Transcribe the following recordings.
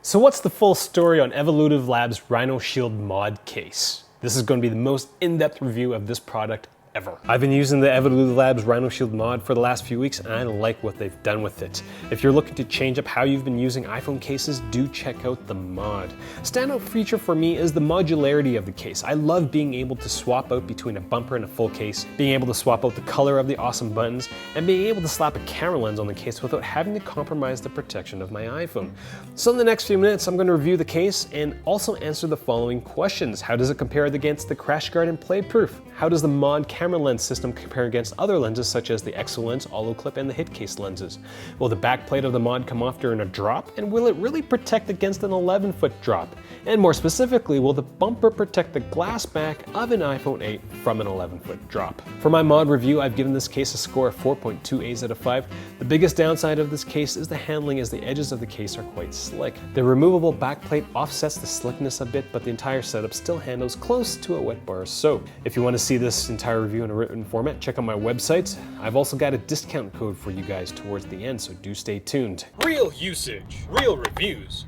So what's the full story on Evolutive Labs Rhinoshield MOD case? This is going to be the most in-depth review of this product ever. I've been using the Evolutive Labs Rhinoshield MOD for the last few weeks and I like what they've done with it. If you're looking to change up how you've been using iPhone cases, do check out the mod. A standout feature for me is the modularity of the case. I love being able to swap out between a bumper and a full case, being able to swap out the color of the awesome buttons, and being able to slap a camera lens on the case without having to compromise the protection of my iPhone. So in the next few minutes, I'm going to review the case and also answer the following questions. How does it compare against the Crashguard and Playproof? How does the mod camera lens system compare against other lenses such as the ExoLens, Olloclip, and the HitCase lenses? Will the backplate of the mod come off during a drop? And will it really protect against an 11-foot drop? And more specifically, will the bumper protect the glass back of an iPhone 8 from an 11-foot drop? For my mod review, I've given this case a score of 4.2 A's out of 5. The biggest downside of this case is the handling, as the edges of the case are quite slick. The removable backplate offsets the slickness a bit, but the entire setup still handles close to a wet bar soap. If you want to see this entire review in a written format, check out my website. I've also got a discount code for you guys towards the end, so do stay tuned. Real usage, real reviews.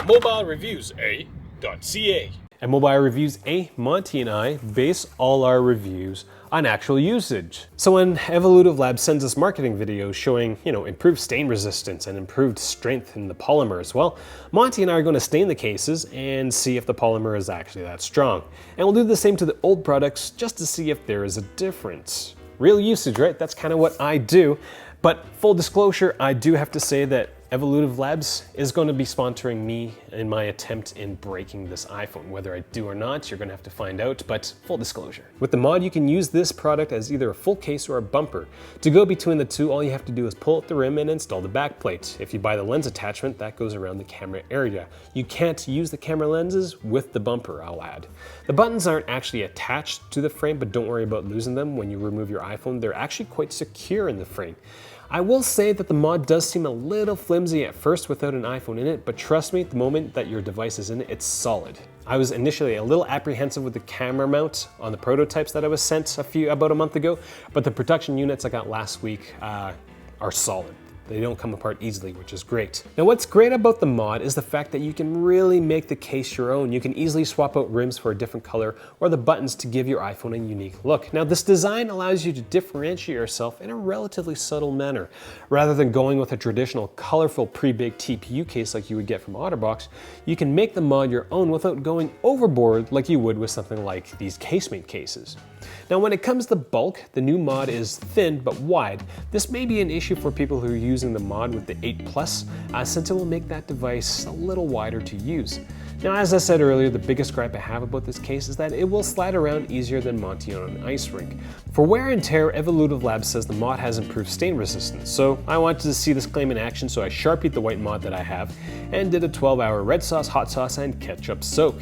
Mobile Reviews A.ca. At Mobile Reviews A, Monty and I base all our reviews on actual usage. So when Evolutive Lab sends us marketing videos showing, improved stain resistance and improved strength in the polymers, well, Monty and I are going to stain the cases and see if the polymer is actually that strong. And we'll do the same to the old products just to see if there is a difference. Real usage, right? That's kind of what I do. But full disclosure, I do have to say that Evolutive Labs is going to be sponsoring me in my attempt in breaking this iPhone. Whether I do or not, you're going to have to find out, but full disclosure. With the mod, you can use this product as either a full case or a bumper. To go between the two, all you have to do is pull out the rim and install the back plate. If you buy the lens attachment, that goes around the camera area. You can't use the camera lenses with the bumper, I'll add. The buttons aren't actually attached to the frame, but don't worry about losing them when you remove your iPhone. They're actually quite secure in the frame. I will say that the mod does seem a little flimsy at first without an iPhone in it, but trust me, the moment that your device is in it, it's solid. I was initially a little apprehensive with the camera mount on the prototypes that I was sent about a month ago, but the production units I got last week are solid. They don't come apart easily, which is great. Now what's great about the mod is the fact that you can really make the case your own. You can easily swap out rims for a different color or the buttons to give your iPhone a unique look. Now this design allows you to differentiate yourself in a relatively subtle manner. Rather than going with a traditional colorful pre-baked TPU case like you would get from OtterBox, you can make the mod your own without going overboard like you would with something like these casemate cases. Now when it comes to bulk, the new mod is thin but wide. This may be an issue for people who are using the mod with the 8 Plus, since it will make that device a little wider to use. Now as I said earlier, the biggest gripe I have about this case is that it will slide around easier than Monty on an ice rink. For wear and tear, Evolutive Lab says the mod has improved stain resistance, so I wanted to see this claim in action, so I sharpied the white mod that I have and did a 12-hour red sauce, hot sauce, and ketchup soak.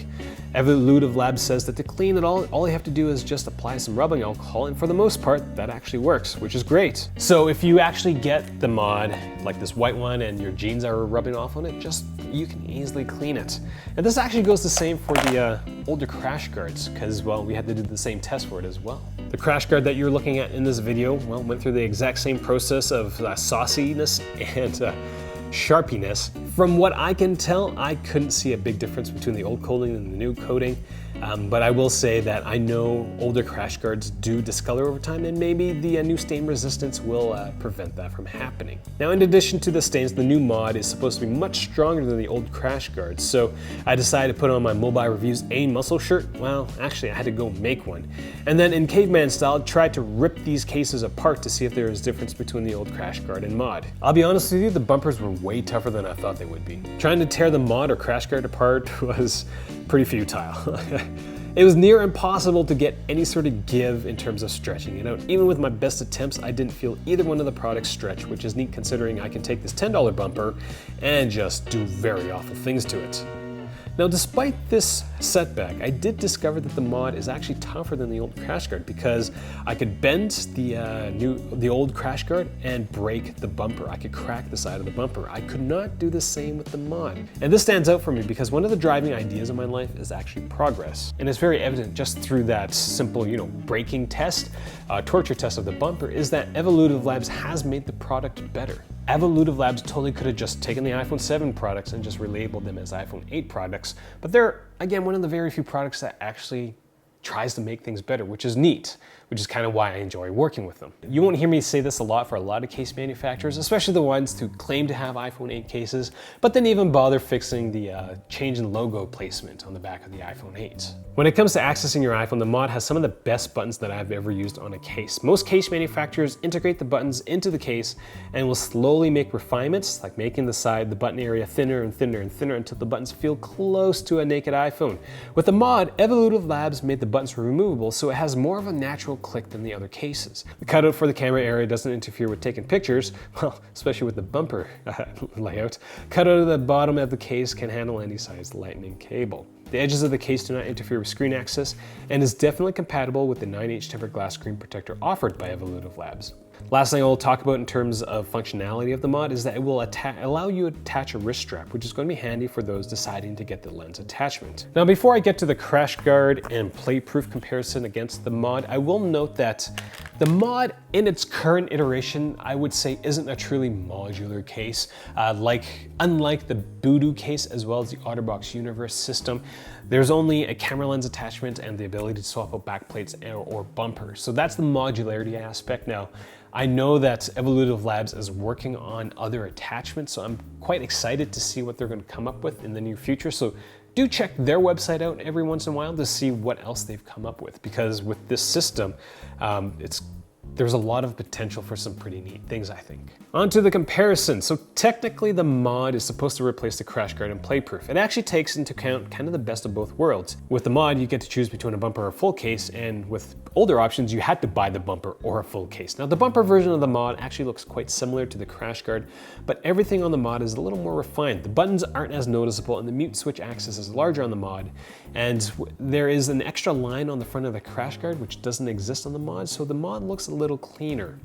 Evolutive Lab says that to clean it all you have to do is just apply some rubbing alcohol, and for the most part, that actually works, which is great. So if you actually get the mod, like this white one, and your jeans are rubbing off on it, you can easily clean it. And this actually goes the same for the older crash guards, because, well, we had to do the same test for it as well. The crash guard that you're looking at in this video, well, went through the exact same process of sauciness and sharpiness. From what I can tell, I couldn't see a big difference between the old coating and the new coating. But I will say that I know older crash guards do discolor over time, and maybe the new stain resistance will prevent that from happening. Now, in addition to the stains, the new mod is supposed to be much stronger than the old crash guards, so I decided to put on my Mobile Reviews A muscle shirt. Well, actually, I had to go make one. And then in caveman style, tried to rip these cases apart to see if there is a difference between the old crash guard and mod. I'll be honest with you, the bumpers were way tougher than I thought they would be. Trying to tear the mod or crash guard apart was pretty futile. It was near impossible to get any sort of give in terms of stretching it out. Even with my best attempts, I didn't feel either one of the products stretch, which is neat considering I can take this $10 bumper and just do very awful things to it. Now, despite this setback, I did discover that the mod is actually tougher than the old crash guard, because I could bend the old crash guard and break the bumper. I could crack the side of the bumper. I could not do the same with the mod. And this stands out for me because one of the driving ideas of my life is actually progress. And it's very evident just through that simple, breaking test, torture test of the bumper, is that Evolutive Labs has made the product better. Evolutive Labs totally could have just taken the iPhone 7 products and just relabeled them as iPhone 8 products, but they're, again, one of the very few products that actually tries to make things better, which is neat, which is kind of why I enjoy working with them. You won't hear me say this a lot for a lot of case manufacturers, especially the ones who claim to have iPhone 8 cases, but then even bother fixing the change in logo placement on the back of the iPhone 8. When it comes to accessing your iPhone, the mod has some of the best buttons that I've ever used on a case. Most case manufacturers integrate the buttons into the case and will slowly make refinements, like making the button area thinner and thinner and thinner until the buttons feel close to a naked iPhone. With the mod, Evolutive Labs made the buttons removable, so it has more of a natural click than the other cases. The cutout for the camera area doesn't interfere with taking pictures, well, especially with the bumper layout. Cutout at the bottom of the case can handle any size lightning cable. The edges of the case do not interfere with screen access and is definitely compatible with the 9H tempered glass screen protector offered by Evolutive Labs. Last thing I will talk about in terms of functionality of the mod is that it will allow you to attach a wrist strap, which is going to be handy for those deciding to get the lens attachment. Now, before I get to the Crashguard and Playproof comparison against the mod, I will note that the mod in its current iteration, I would say, isn't a truly modular case. Unlike the Voodoo case as well as the OtterBox Universe system, there's only a camera lens attachment and the ability to swap out backplates or bumpers. So that's the modularity aspect. Now, I know that Evolutive Labs is working on other attachments, so I'm quite excited to see what they're going to come up with in the near future. So do check their website out every once in a while to see what else they've come up with, because with this system, there's a lot of potential for some pretty neat things, I think. On to the comparison. So technically the mod is supposed to replace the Crashguard and Playproof. It actually takes into account kind of the best of both worlds. With the mod, you get to choose between a bumper or a full case, and with older options, you had to buy the bumper or a full case. Now the bumper version of the mod actually looks quite similar to the Crashguard, but everything on the mod is a little more refined. The buttons aren't as noticeable and the mute switch axis is larger on the mod, and there is an extra line on the front of the Crashguard which doesn't exist on the mod, so the mod looks a little cleaner.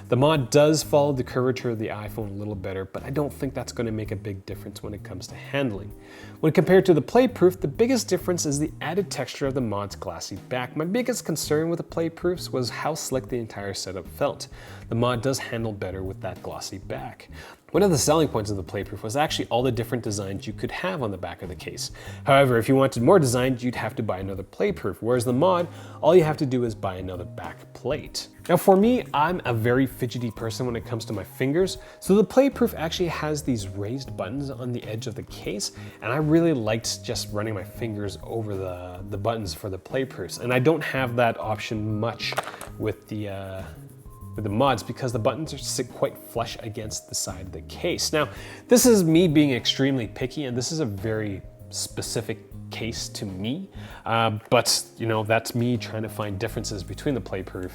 The mod does follow the curvature of the iPhone a little better, but I don't think that's going to make a big difference when it comes to handling. When compared to the Playproof, the biggest difference is the added texture of the mod's glassy back. My biggest concern with the Playproofs was how slick the entire setup felt. The mod does handle better with that glossy back. One of the selling points of the Playproof was actually all the different designs you could have on the back of the case. However, if you wanted more designs, you'd have to buy another Playproof, whereas the mod, all you have to do is buy another back plate. Now for me, I'm a very fidgety person when it comes to my fingers, so the Playproof actually has these raised buttons on the edge of the case, and I really liked just running my fingers over the buttons for the Playproofs, and I don't have that option much with the mods because the buttons sit quite flush against the side of the case. Now, this is me being extremely picky, and this is a very specific case to me, but you know, that's me trying to find differences between the Playproof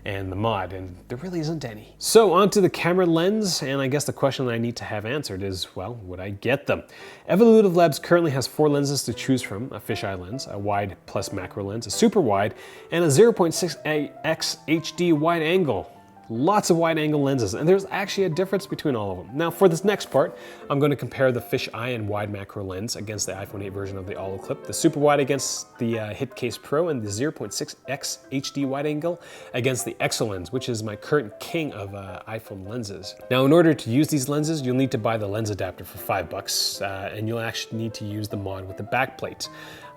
and the mod, and there really isn't any. So on to the camera lens, and I guess the question that I need to have answered is, well, would I get them? Evolutive Labs currently has 4 lenses to choose from: a fisheye lens, a wide plus macro lens, a super wide, and a 0.6x HD wide angle. Lots of wide angle lenses, and there's actually a difference between all of them. Now for this next part, I'm going to compare the fisheye and wide macro lens against the iPhone 8 version of the Olloclip, the super wide against the HitCase Pro, and the 0.6x HD wide angle against the ExoLens, which is my current king of iPhone lenses. Now in order to use these lenses, you'll need to buy the lens adapter for $5, and you'll actually need to use the mod with the backplate.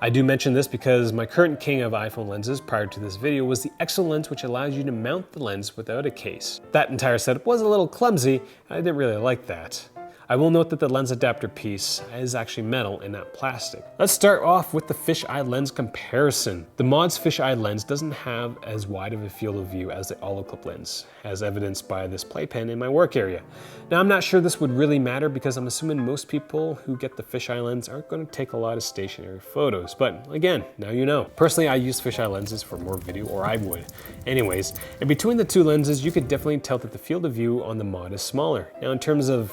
I do mention this because my current king of iPhone lenses prior to this video was the ExoLens, which allows you to mount the lens without a case. That entire setup was a little clumsy. I didn't really like that. I will note that the lens adapter piece is actually metal and not plastic. Let's start off with the fisheye lens comparison. The mod's fisheye lens doesn't have as wide of a field of view as the Olloclip lens, as evidenced by this playpen in my work area. Now I'm not sure this would really matter because I'm assuming most people who get the fisheye lens aren't going to take a lot of stationary photos, but again, now you know. Personally, I use fisheye lenses for more video, or I would. Anyways, and between the two lenses, you could definitely tell that the field of view on the mod is smaller. Now in terms of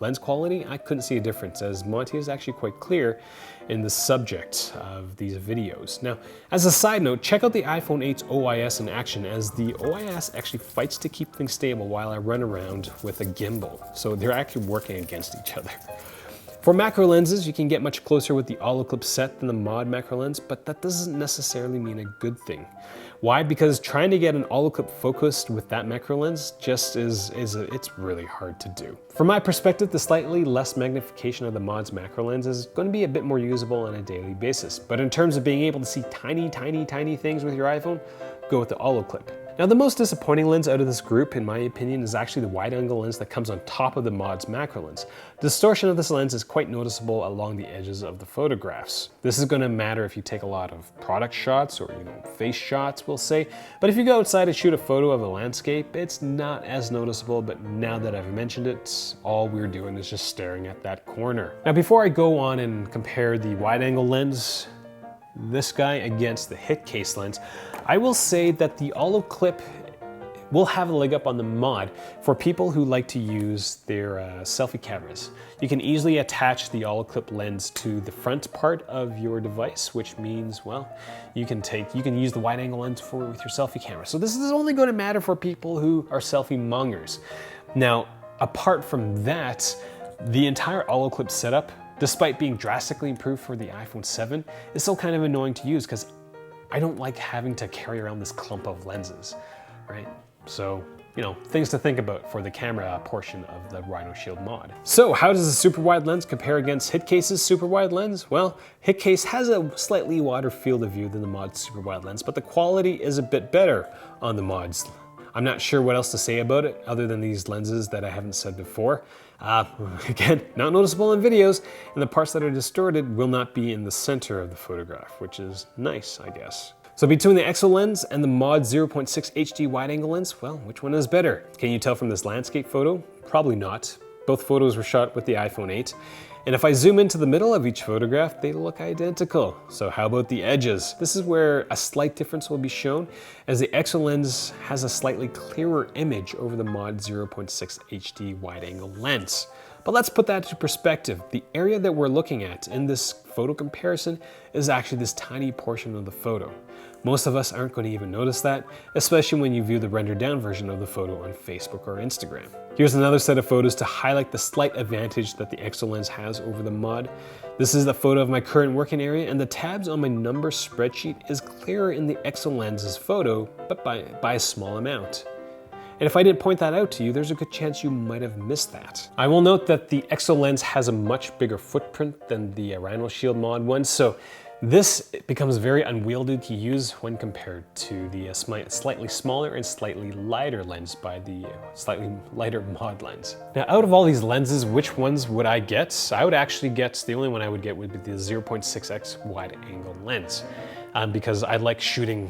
lens quality, I couldn't see a difference, as Monty is actually quite clear in the subject of these videos. Now, as a side note, check out the iPhone 8's OIS in action, as the OIS actually fights to keep things stable while I run around with a gimbal. So they're actually working against each other. For macro lenses, you can get much closer with the Olloclip set than the mod macro lens, but that doesn't necessarily mean a good thing. Why? Because trying to get an Olloclip focused with that macro lens just it's really hard to do. From my perspective, the slightly less magnification of the mod's macro lens is going to be a bit more usable on a daily basis. But in terms of being able to see tiny things with your iPhone, go with the Olloclip. Now, the most disappointing lens out of this group, in my opinion, is actually the wide-angle lens that comes on top of the mod's macro lens. Distortion of this lens is quite noticeable along the edges of the photographs. This is going to matter if you take a lot of product shots or face shots, we'll say. But if you go outside and shoot a photo of a landscape, it's not as noticeable. But now that I've mentioned it, all we're doing is just staring at that corner. Now, before I go on and compare the wide-angle lens, this guy against the HitCase lens, I will say that the Olloclip will have a leg up on the mod for people who like to use their selfie cameras. You can easily attach the Olloclip lens to the front part of your device, which means, well, you can use the wide angle lens with your selfie camera. So this is only going to matter for people who are selfie mongers. Now, apart from that, the entire Olloclip setup, despite being drastically improved for the iPhone 7, is still kind of annoying to use because I don't like having to carry around this clump of lenses, right? So, things to think about for the camera portion of the Rhinoshield mod. So how does the super wide lens compare against HitCase's super wide lens? Well, HitCase has a slightly wider field of view than the mod's super wide lens, but the quality is a bit better on the mod's. I'm not sure what else to say about it other than these lenses that I haven't said before. Again, not noticeable in videos, and the parts that are distorted will not be in the center of the photograph, which is nice, I guess. So between the ExoLens and the mod 0.6 HD wide-angle lens, well, which one is better? Can you tell from this landscape photo? Probably not. Both photos were shot with the iPhone 8. And if I zoom into the middle of each photograph, they look identical. So how about the edges? This is where a slight difference will be shown, as the ExoLens has a slightly clearer image over the mod 0.6 HD wide-angle lens. But let's put that into perspective. The area that we're looking at in this photo comparison is actually this tiny portion of the photo. Most of us aren't going to even notice that, especially when you view the rendered down version of the photo on Facebook or Instagram. Here's another set of photos to highlight the slight advantage that the ExoLens has over the mod. This is the photo of my current working area, and the tabs on my number spreadsheet is clearer in the ExoLens's photo, but by a small amount. And if I didn't point that out to you, there's a good chance you might have missed that. I will note that the ExoLens has a much bigger footprint than the Rhinoshield mod one, so this becomes very unwieldy to use when compared to the slightly smaller and slightly lighter lens by the slightly lighter mod lens. Now, out of all these lenses, which ones would I get? I would actually get, the only one I would get would be the 0.6x wide angle lens, because I like shooting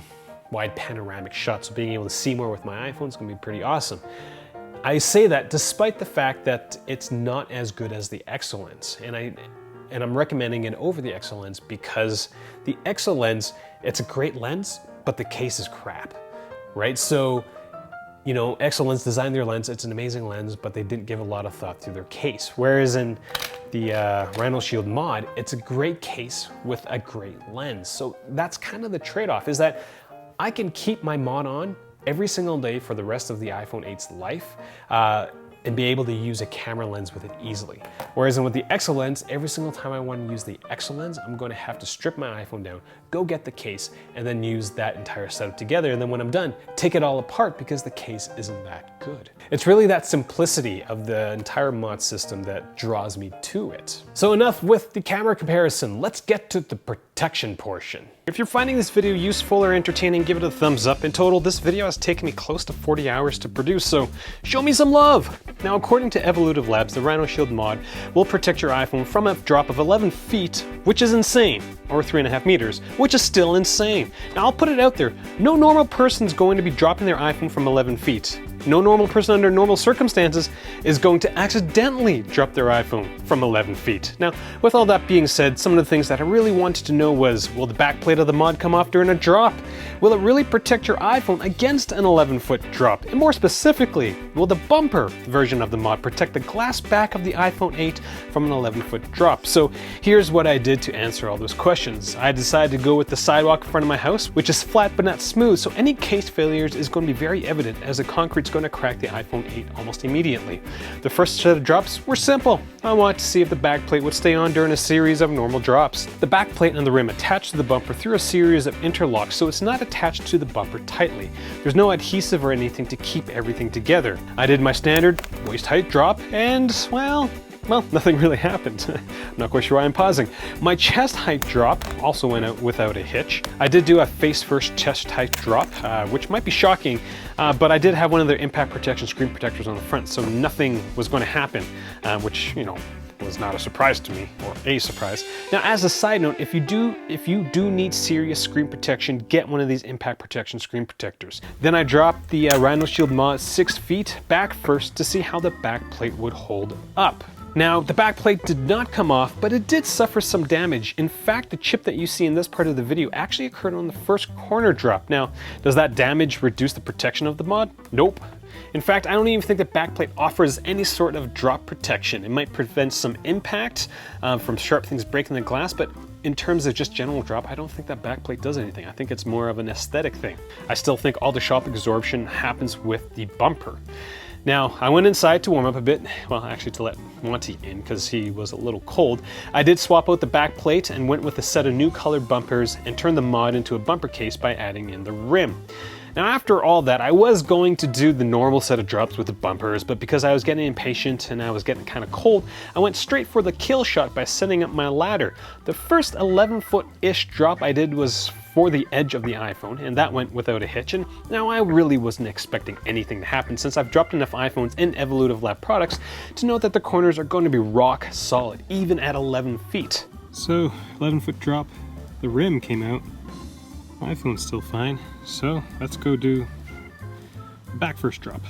wide panoramic shots, so being able to see more with my iPhone is gonna be pretty awesome. I say that despite the fact that it's not as good as the ExoLens, and I'm recommending it over the ExoLens because the ExoLens, it's a great lens, but the case is crap, right? So, ExoLens designed their lens, it's an amazing lens, but they didn't give a lot of thought to their case. Whereas in the Rhinoshield mod, it's a great case with a great lens. So that's kind of the trade-off, is that I can keep my mod on every single day for the rest of the iPhone 8's life, and be able to use a camera lens with it easily. Whereas with the ExoLens, every single time I want to use the ExoLens, I'm going to have to strip my iPhone down, go get the case, and then use that entire setup together. And then when I'm done, take it all apart because the case isn't that good. It's really that simplicity of the entire mod system that draws me to it. So enough with the camera comparison. Let's get to the protection portion. If you're finding this video useful or entertaining, give it a thumbs up. In total, this video has taken me close to 40 hours to produce, so show me some love. Now, according to Evolutive Labs, the Rhinoshield mod will protect your iPhone from a drop of 11 feet, which is insane, or 3.5 meters, which is still insane. Now, I'll put it out there. No normal person's going to be dropping their iPhone from 11 feet. No normal person under normal circumstances is going to accidentally drop their iPhone from 11 feet. Now, with all that being said, some of the things that I really wanted to know was, will the backplate of the mod come off during a drop? Will it really protect your iPhone against an 11-foot drop? And more specifically, will the bumper version of the mod protect the glass back of the iPhone 8 from an 11-foot drop? So here's what I did to answer all those questions. I decided to go with the sidewalk in front of my house, which is flat but not smooth, so any case failures is going to be very evident as the concrete it's going to crack the iPhone 8 almost immediately. The first set of drops were simple. I wanted to see if the backplate would stay on during a series of normal drops. The backplate and the rim attached to the bumper through a series of interlocks, so it's not attached to the bumper tightly. There's no adhesive or anything to keep everything together. I did my standard waist height drop and, well, nothing really happened. I'm not quite sure why I'm pausing. My chest height drop also went out without a hitch. I did do a face first chest height drop, which might be shocking, but I did have one of their impact protection screen protectors on the front, so nothing was going to happen, which, you know, was not a surprise to me, or a surprise. Now, as a side note, if you do need serious screen protection, get one of these impact protection screen protectors. Then I dropped the Rhinoshield MOD 6 feet back first to see how the back plate would hold up. Now, the backplate did not come off, but it did suffer some damage. In fact, the chip that you see in this part of the video actually occurred on the first corner drop. Now, does that damage reduce the protection of the mod? Nope. In fact, I don't even think the backplate offers any sort of drop protection. It might prevent some impact from sharp things breaking the glass, but in terms of just general drop, I don't think that backplate does anything. I think it's more of an aesthetic thing. I still think all the shock absorption happens with the bumper. Now, I went inside to warm up a bit, well, actually to let Monty in because he was a little cold. I did swap out the back plate and went with a set of new colored bumpers and turned the mod into a bumper case by adding in the rim. Now, after all that, I was going to do the normal set of drops with the bumpers, but because I was getting impatient and I was getting kind of cold, I went straight for the kill shot by setting up my ladder. The first 11-foot-ish drop I did was for the edge of the iPhone, and that went without a hitch. And now I really wasn't expecting anything to happen since I've dropped enough iPhones in Evolutive Lab products to know that the corners are going to be rock solid, even at 11 feet. So, 11-foot drop, the rim came out. iPhone's still fine, so let's go do back first drop.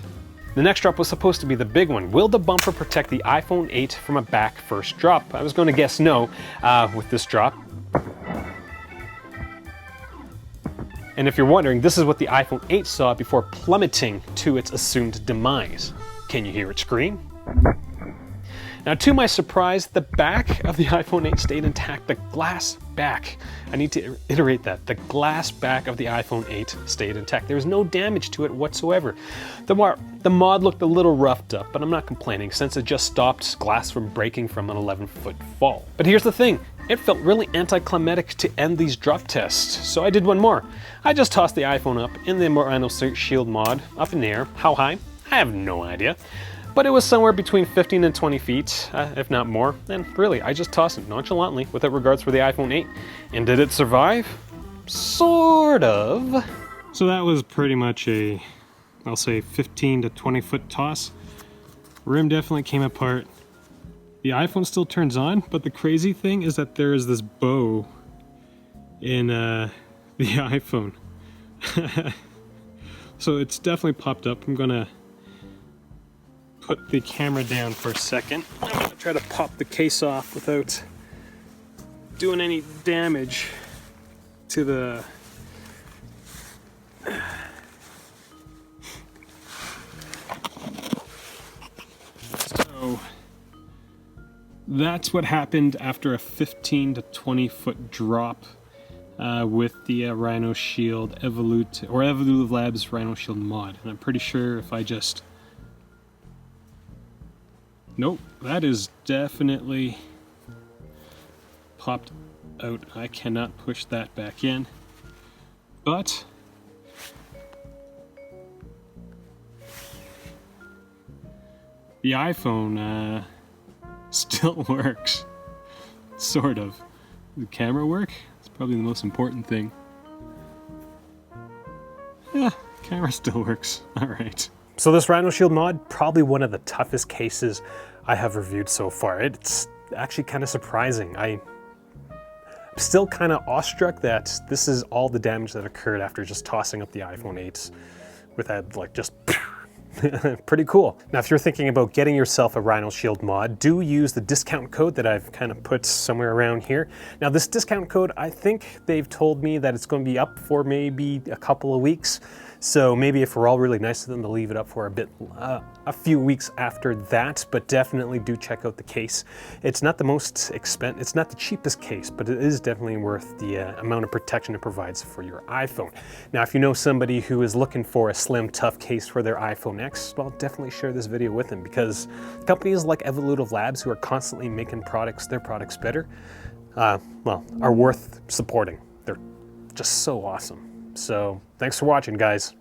The next drop was supposed to be the big one. Will the bumper protect the iPhone 8 from a back first drop? I was going to guess no with this drop. And if you're wondering, this is what the iPhone 8 saw before plummeting to its assumed demise. Can you hear it scream? Now, to my surprise, the back of the iPhone 8 stayed intact. The glass back, I need to iterate that. The glass back of the iPhone 8 stayed intact. There was no damage to it whatsoever. The mod looked a little roughed up, but I'm not complaining since it just stopped glass from breaking from an 11-foot fall. But here's the thing. It felt really anticlimactic to end these drop tests, so I did one more. I just tossed the iPhone up in the Rhinoshield mod, up in the air. How high? I have no idea. But it was somewhere between 15 and 20 feet, if not more. And really, I just tossed it nonchalantly without regards for the iPhone 8. And did it survive? Sort of. So that was pretty much a, I'll say 15 to 20 foot toss. Rim definitely came apart. The iPhone still turns on, but the crazy thing is that there is this bow in the iPhone. So it's definitely popped up. I'm gonna put the camera down for a second. I'm gonna try to pop the case off without doing any damage to the so that's what happened after a 15 to 20 foot drop with the Rhinoshield Evolutive Labs Rhinoshield MOD. And I'm pretty sure if I just... Nope, that is definitely popped out. I cannot push that back in. But the iPhone still works. Sort of. The camera work? It's probably the most important thing. Yeah, camera still works. Alright. So this Rhinoshield mod, probably one of the toughest cases I have reviewed so far. It's actually kind of surprising. I'm still kind of awestruck that this is all the damage that occurred after just tossing up the iPhone 8s with that, like, just pretty cool. Now, if you're thinking about getting yourself a Rhinoshield mod, do use the discount code that I've kind of put somewhere around here. Now, this discount code, I think they've told me that it's going to be up for maybe a couple of weeks. So maybe if we're all really nice to them, they'll leave it up for a few weeks after that, but definitely do check out the case. It's not the most expensive, it's not the cheapest case, but it is definitely worth the amount of protection it provides for your iPhone. Now, if you know somebody who is looking for a slim, tough case for their iPhone X, well, definitely share this video with them, because companies like Evolutive Labs, who are constantly making their products better, well, are worth supporting. They're just so awesome. So thanks for watching, guys.